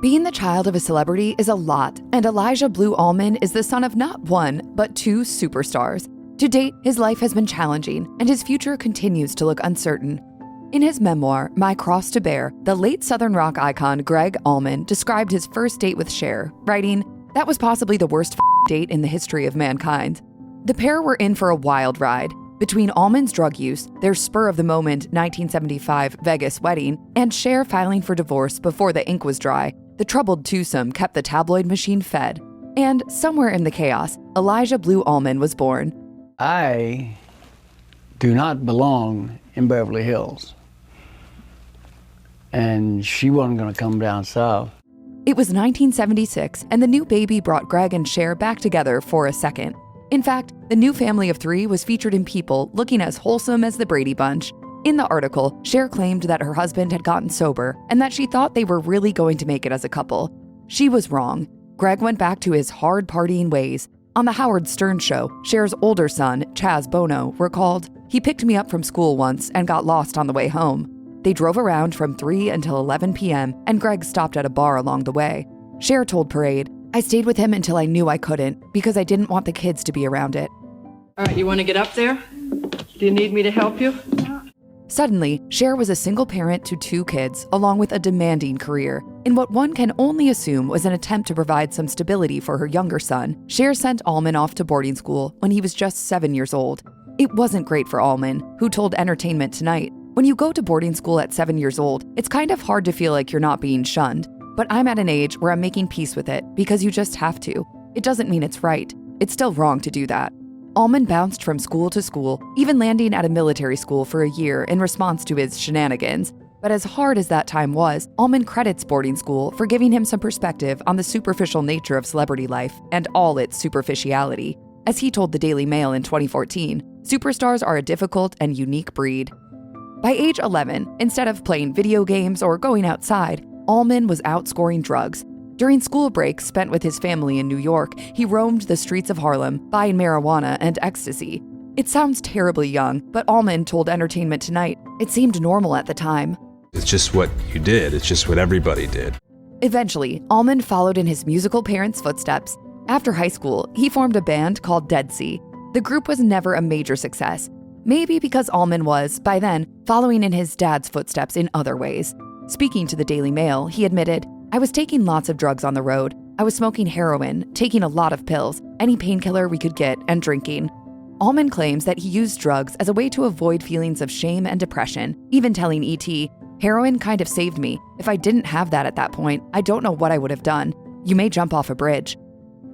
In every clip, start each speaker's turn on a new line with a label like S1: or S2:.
S1: Being the child of a celebrity is a lot, and Elijah Blue Allman is the son of not one, but two superstars. To date, his life has been challenging, and his future continues to look uncertain. In his memoir, My Cross to Bear, the late Southern rock icon Gregg Allman described his first date with Cher, writing, "That was possibly the worst date in the history of mankind." The pair were in for a wild ride. Between Allman's drug use, their spur-of-the-moment 1975 Vegas wedding, and Cher filing for divorce before the ink was dry, the troubled twosome kept the tabloid machine fed. And somewhere in the chaos, Elijah Blue Allman was born.
S2: I do not belong in Beverly Hills. And she wasn't going to come down south.
S1: It was 1976, and the new baby brought Gregg and Cher back together for a second. In fact, the new family of three was featured in People looking as wholesome as the Brady Bunch. In the article, Cher claimed that her husband had gotten sober and that she thought they were really going to make it as a couple. She was wrong. Gregg went back to his hard partying ways. On the Howard Stern show, Cher's older son, Chaz Bono, recalled, "He picked me up from school once and got lost on the way home." They drove around from 3 until 11 p.m., and Gregg stopped at a bar along the way. Cher told Parade, "I stayed with him until I knew I couldn't, because I didn't want the kids to be around it."
S3: All right, you want to get up there? Do you need me to help you?
S1: Suddenly, Cher was a single parent to 2 kids, along with a demanding career. In what one can only assume was an attempt to provide some stability for her younger son, Cher sent Allman off to boarding school when he was just 7 years old. It wasn't great for Allman, who told Entertainment Tonight, "When you go to boarding school at 7 years old, it's kind of hard to feel like you're not being shunned. But I'm at an age where I'm making peace with it because you just have to. It doesn't mean it's right. It's still wrong to do that." Allman bounced from school to school, even landing at a military school for a year in response to his shenanigans. But as hard as that time was, Allman credits boarding school for giving him some perspective on the superficial nature of celebrity life and all its superficiality. As he told the Daily Mail in 2014, "Superstars are a difficult and unique breed." By age 11, instead of playing video games or going outside, Allman was out scoring drugs. During school breaks spent with his family in New York, he roamed the streets of Harlem, buying marijuana and ecstasy. It sounds terribly young, but Allman told Entertainment Tonight, "It seemed normal at the time."
S4: It's just what you did. It's just what everybody did.
S1: Eventually, Allman followed in his musical parents' footsteps. After high school, he formed a band called Dead Sea. The group was never a major success, maybe because Allman was, by then, following in his dad's footsteps in other ways. Speaking to the Daily Mail, he admitted, "I was taking lots of drugs on the road. I was smoking heroin, taking a lot of pills, any painkiller we could get, and drinking." Allman claims that he used drugs as a way to avoid feelings of shame and depression, even telling ET, "Heroin kind of saved me. If I didn't have that at that point, I don't know what I would have done. You may jump off a bridge."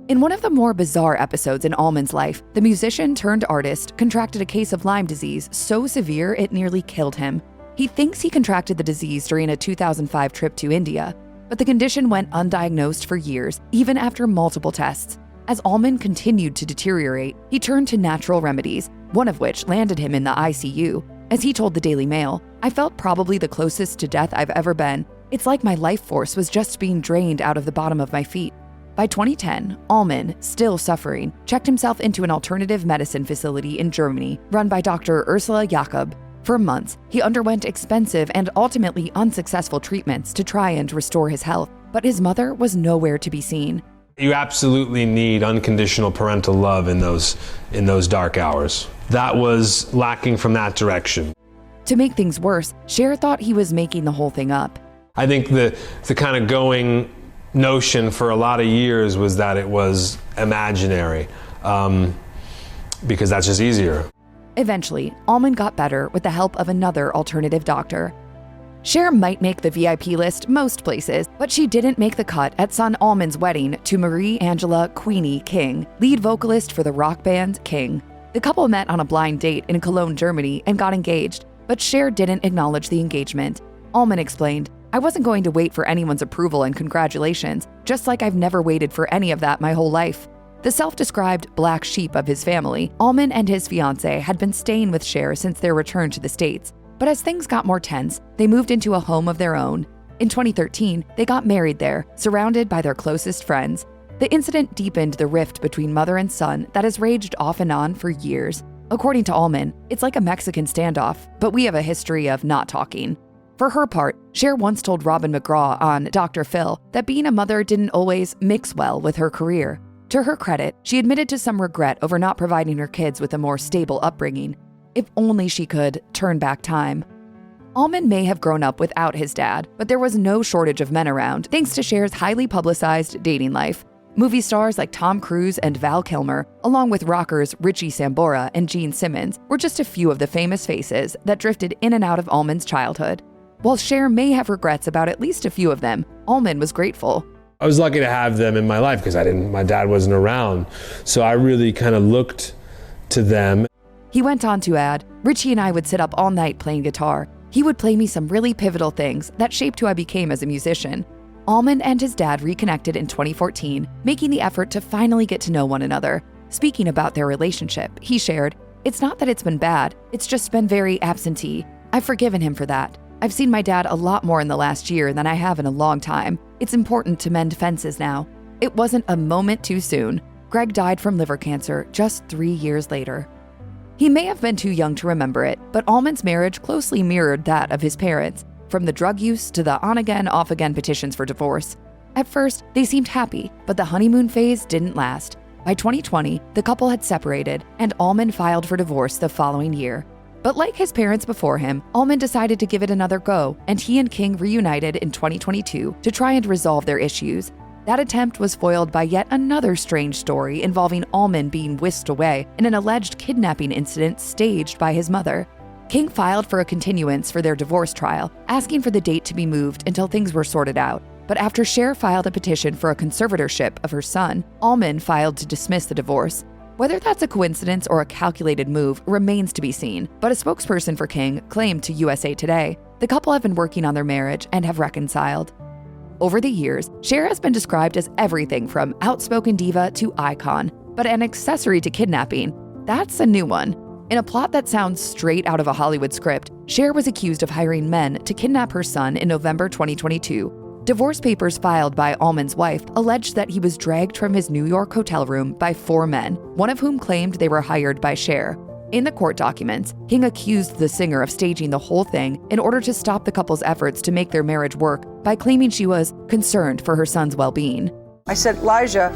S1: In one of the more bizarre episodes in Allman's life, the musician turned artist contracted a case of Lyme disease so severe it nearly killed him. He thinks he contracted the disease during a 2005 trip to India, but the condition went undiagnosed for years, even after multiple tests. As Allman continued to deteriorate, he turned to natural remedies, one of which landed him in the ICU. As he told the Daily Mail, "I felt probably the closest to death I've ever been. It's like my life force was just being drained out of the bottom of my feet." By 2010, Allman, still suffering, checked himself into an alternative medicine facility in Germany run by Dr. Ursula Jakob. For months, he underwent expensive and ultimately unsuccessful treatments to try and restore his health, but his mother was nowhere to be seen.
S4: You absolutely need unconditional parental love in those dark hours. That was lacking from that direction.
S1: To make things worse, Cher thought he was making the whole thing up.
S4: I think the kind of going notion for a lot of years was that it was imaginary, because that's just easier.
S1: Eventually, Allman got better with the help of another alternative doctor. Cher might make the VIP list most places, but she didn't make the cut at son Allman's wedding to Marie Angela Queenie King, lead vocalist for the rock band King. The couple met on a blind date in Cologne, Germany, and got engaged, but Cher didn't acknowledge the engagement. Allman explained, "I wasn't going to wait for anyone's approval and congratulations, just like I've never waited for any of that my whole life." The self-described black sheep of his family, Allman and his fiancée had been staying with Cher since their return to the States. But as things got more tense, they moved into a home of their own. In 2013, they got married there, surrounded by their closest friends. The incident deepened the rift between mother and son that has raged off and on for years. According to Allman, it's like a Mexican standoff, but we have a history of not talking. For her part, Cher once told Robin McGraw on Dr. Phil that being a mother didn't always mix well with her career. To her credit, she admitted to some regret over not providing her kids with a more stable upbringing. If only she could turn back time. Allman may have grown up without his dad, but there was no shortage of men around thanks to Cher's highly publicized dating life. Movie stars like Tom Cruise and Val Kilmer, along with rockers Richie Sambora and Gene Simmons, were just a few of the famous faces that drifted in and out of Allman's childhood. While Cher may have regrets about at least a few of them, Allman was grateful.
S4: I was lucky to have them in my life because my dad wasn't around. So I really kind of looked to them.
S1: He went on to add, Richie and I would sit up all night playing guitar. He would play me some really pivotal things that shaped who I became as a musician. Allman and his dad reconnected in 2014, making the effort to finally get to know one another. Speaking about their relationship, he shared, "It's not that it's been bad, it's just been very absentee. I've forgiven him for that. I've seen my dad a lot more in the last year than I have in a long time. It's important to mend fences now." It wasn't a moment too soon. Gregg died from liver cancer just 3 years later. He may have been too young to remember it, but Allman's marriage closely mirrored that of his parents, from the drug use to the on-again, off-again petitions for divorce. At first, they seemed happy, but the honeymoon phase didn't last. By 2020, the couple had separated, and Allman filed for divorce the following year. But like his parents before him, Allman decided to give it another go, and he and King reunited in 2022 to try and resolve their issues. That attempt was foiled by yet another strange story involving Allman being whisked away in an alleged kidnapping incident staged by his mother. King filed for a continuance for their divorce trial, asking for the date to be moved until things were sorted out. But after Cher filed a petition for a conservatorship of her son, Allman filed to dismiss the divorce. Whether that's a coincidence or a calculated move remains to be seen, but a spokesperson for King claimed to USA Today the couple have been working on their marriage and have reconciled. Over the years, Cher has been described as everything from outspoken diva to icon, but an accessory to kidnapping, that's a new one. In a plot that sounds straight out of a Hollywood script, Cher was accused of hiring men to kidnap her son in November 2022. Divorce papers filed by Allman's wife alleged that he was dragged from his New York hotel room by 4 men, one of whom claimed they were hired by Cher. In the court documents, King accused the singer of staging the whole thing in order to stop the couple's efforts to make their marriage work by claiming she was concerned for her son's well-being.
S5: I said, Elijah,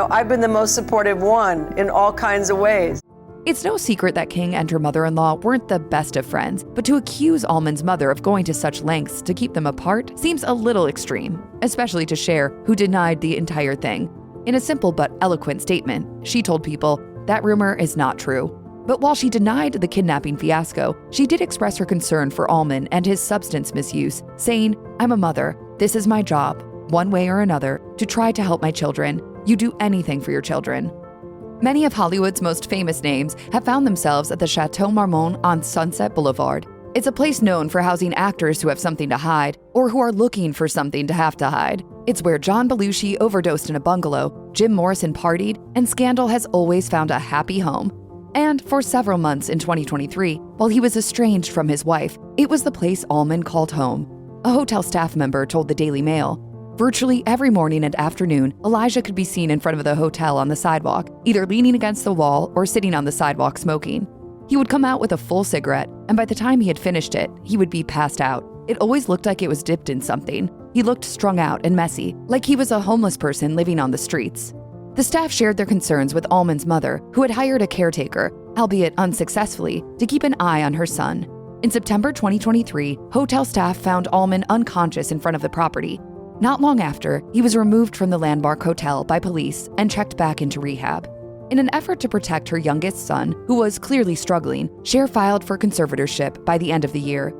S5: I've been the most supportive one in all kinds of ways.
S1: It's no secret that King and her mother-in-law weren't the best of friends, but to accuse Allman's mother of going to such lengths to keep them apart seems a little extreme, especially to Cher, who denied the entire thing. In a simple but eloquent statement, she told people, "That rumor is not true." But while she denied the kidnapping fiasco, she did express her concern for Allman and his substance misuse, saying, "I'm a mother. This is my job, one way or another, to try to help my children. You do anything for your children." Many of Hollywood's most famous names have found themselves at the Chateau Marmont on Sunset Boulevard. It's a place known for housing actors who have something to hide, or who are looking for something to have to hide. It's where John Belushi overdosed in a bungalow, Jim Morrison partied, and Scandal has always found a happy home. And for several months in 2023, while he was estranged from his wife, it was the place Allman called home. A hotel staff member told the Daily Mail, "Virtually every morning and afternoon, Elijah could be seen in front of the hotel on the sidewalk, either leaning against the wall or sitting on the sidewalk smoking. He would come out with a full cigarette, and by the time he had finished it, he would be passed out. It always looked like it was dipped in something. He looked strung out and messy, like he was a homeless person living on the streets." The staff shared their concerns with Allman's mother, who had hired a caretaker, albeit unsuccessfully, to keep an eye on her son. In September 2023, hotel staff found Allman unconscious in front of the property. Not long after, he was removed from the Landmark Hotel by police and checked back into rehab. In an effort to protect her youngest son, who was clearly struggling, Cher filed for conservatorship by the end of the year.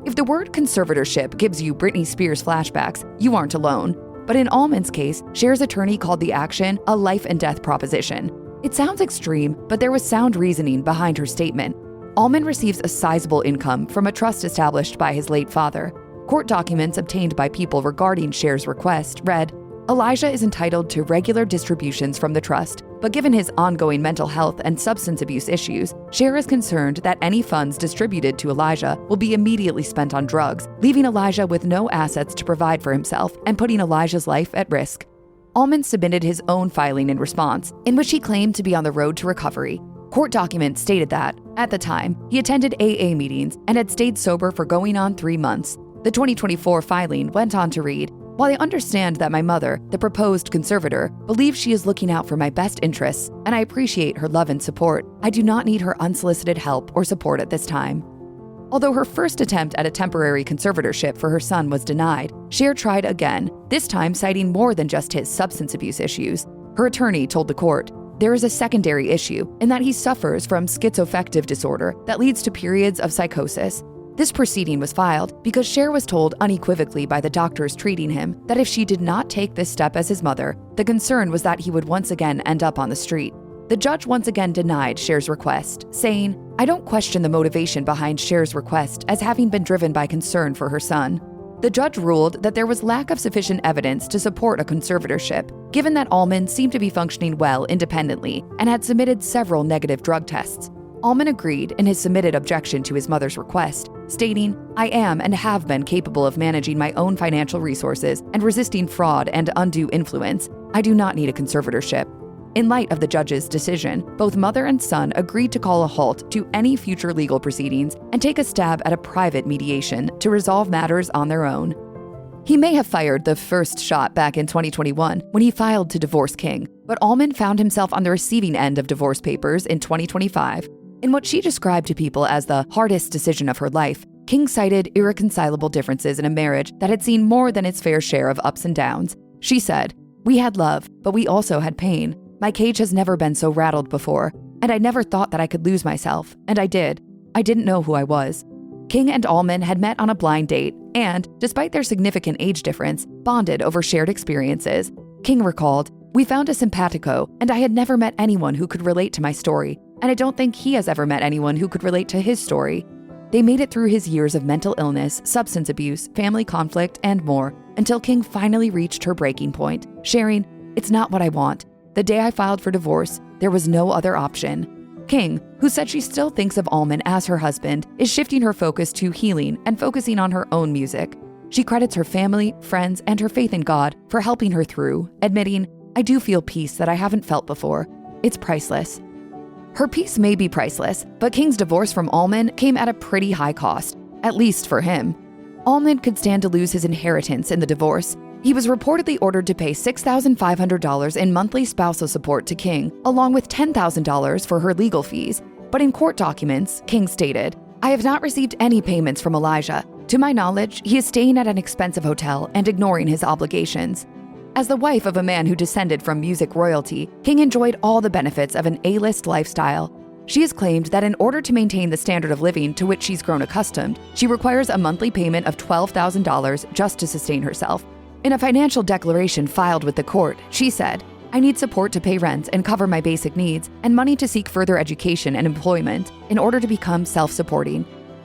S1: If the word conservatorship gives you Britney Spears flashbacks, you aren't alone. But in Allman's case, Cher's attorney called the action a life and death proposition. It sounds extreme, but there was sound reasoning behind her statement. Allman receives a sizable income from a trust established by his late father. Court documents obtained by people regarding Cher's request read, "Elijah is entitled to regular distributions from the trust, but given his ongoing mental health and substance abuse issues, Cher is concerned that any funds distributed to Elijah will be immediately spent on drugs, leaving Elijah with no assets to provide for himself and putting Elijah's life at risk." Allman submitted his own filing in response, in which he claimed to be on the road to recovery. Court documents stated that, at the time, he attended AA meetings and had stayed sober for going on 3 months. The 2024 filing went on to read, "While I understand that my mother, the proposed conservator, believes she is looking out for my best interests, and I appreciate her love and support, I do not need her unsolicited help or support at this time." Although her first attempt at a temporary conservatorship for her son was denied, Cher tried again, this time citing more than just his substance abuse issues. Her attorney told the court, "There is a secondary issue in that he suffers from schizoaffective disorder that leads to periods of psychosis." This proceeding was filed because Cher was told unequivocally by the doctors treating him that if she did not take this step as his mother, the concern was that he would once again end up on the street. The judge once again denied Cher's request, saying, "I don't question the motivation behind Cher's request as having been driven by concern for her son." The judge ruled that there was lack of sufficient evidence to support a conservatorship, given that Allman seemed to be functioning well independently and had submitted several negative drug tests. Allman agreed in his submitted objection to his mother's request, stating, "I am and have been capable of managing my own financial resources and resisting fraud and undue influence. I do not need a conservatorship." In light of the judge's decision, both mother and son agreed to call a halt to any future legal proceedings and take a stab at a private mediation to resolve matters on their own. He may have fired the first shot back in 2021 when he filed to divorce King, but Allman found himself on the receiving end of divorce papers in 2025. In what she described to people as the hardest decision of her life, King cited irreconcilable differences in a marriage that had seen more than its fair share of ups and downs. She said, "We had love, but we also had pain. My cage has never been so rattled before, and I never thought that I could lose myself, and I did. I didn't know who I was." King and Allman had met on a blind date and, despite their significant age difference, bonded over shared experiences. King recalled, "We found a simpatico, and I had never met anyone who could relate to my story, and I don't think he has ever met anyone who could relate to his story." They made it through his years of mental illness, substance abuse, family conflict, and more, until King finally reached her breaking point, sharing, "It's not what I want. The day I filed for divorce, there was no other option." King, who said she still thinks of Allman as her husband, is shifting her focus to healing and focusing on her own music. She credits her family, friends, and her faith in God for helping her through, admitting, "I do feel peace that I haven't felt before. It's priceless." Her peace may be priceless, but King's divorce from Allman came at a pretty high cost, at least for him. Allman could stand to lose his inheritance in the divorce. He was reportedly ordered to pay $6,500 in monthly spousal support to King, along with $10,000 for her legal fees. But in court documents, King stated, "I have not received any payments from Elijah. To my knowledge, he is staying at an expensive hotel and ignoring his obligations." As the wife of a man who descended from music royalty, King enjoyed all the benefits of an A-list lifestyle. She has claimed that in order to maintain the standard of living to which she's grown accustomed, she requires a monthly payment of $12,000 just to sustain herself. In a financial declaration filed with the court, she said, "I need support to pay rent and cover my basic needs, and money to seek further education and employment in order to become self-supporting."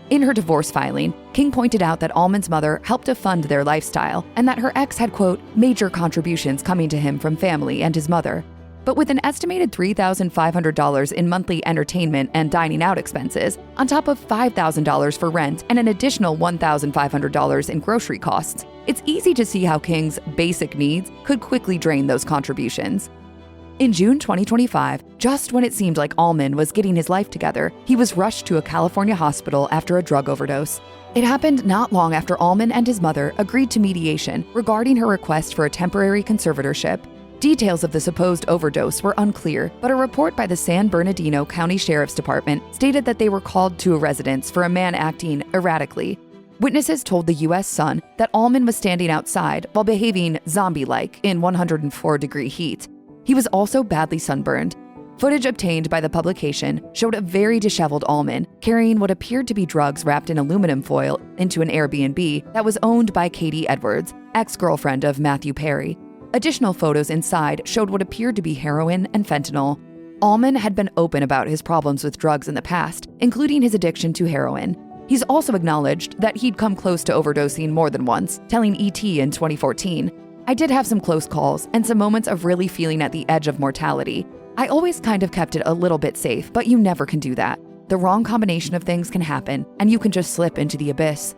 S1: In her divorce filing, King pointed out that Allman's mother helped to fund their lifestyle and that her ex had, quote, "major contributions coming to him from family and his mother." But with an estimated $3,500 in monthly entertainment and dining out expenses, on top of $5,000 for rent and an additional $1,500 in grocery costs, it's easy to see how King's basic needs could quickly drain those contributions. In June 2025, just when it seemed like Allman was getting his life together, he was rushed to a California hospital after a drug overdose. It happened not long after Allman and his mother agreed to mediation regarding her request for a temporary conservatorship. Details of the supposed overdose were unclear, but a report by the San Bernardino County Sheriff's Department stated that they were called to a residence for a man acting erratically. Witnesses told the U.S. Sun that Allman was standing outside while behaving zombie-like in 104-degree heat. He was also badly sunburned. Footage obtained by the publication showed a very disheveled Allman carrying what appeared to be drugs wrapped in aluminum foil into an Airbnb that was owned by Katie Edwards, ex-girlfriend of Matthew Perry. Additional photos inside showed what appeared to be heroin and fentanyl. Allman had been open about his problems with drugs in the past, including his addiction to heroin. He's also acknowledged that he'd come close to overdosing more than once, telling ET in 2014, "I did have some close calls and some moments of really feeling at the edge of mortality. I always kind of kept it a little bit safe, but you never can do that. The wrong combination of things can happen, and you can just slip into the abyss."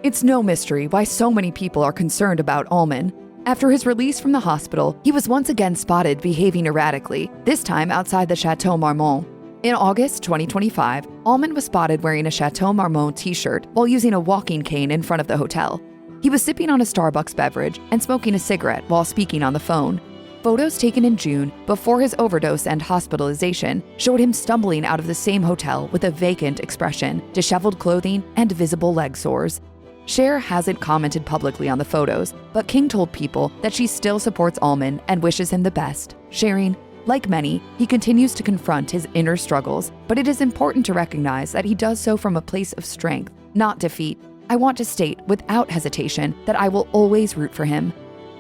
S1: It's no mystery why so many people are concerned about Allman. After his release from the hospital, he was once again spotted behaving erratically, this time outside the Chateau Marmont. In August 2025, Allman was spotted wearing a Chateau Marmont t-shirt while using a walking cane in front of the hotel. He was sipping on a Starbucks beverage and smoking a cigarette while speaking on the phone. Photos taken in June, before his overdose and hospitalization, showed him stumbling out of the same hotel with a vacant expression, disheveled clothing, and visible leg sores. Cher hasn't commented publicly on the photos, but King told People that she still supports Allman and wishes him the best, sharing, "Like many, he continues to confront his inner struggles, but it is important to recognize that he does so from a place of strength, not defeat. I want to state without hesitation that I will always root for him."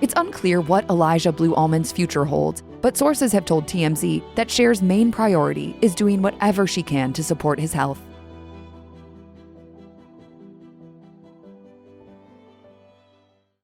S1: It's unclear what Elijah Blue Allman's future holds, but sources have told TMZ that Cher's main priority is doing whatever she can to support his health.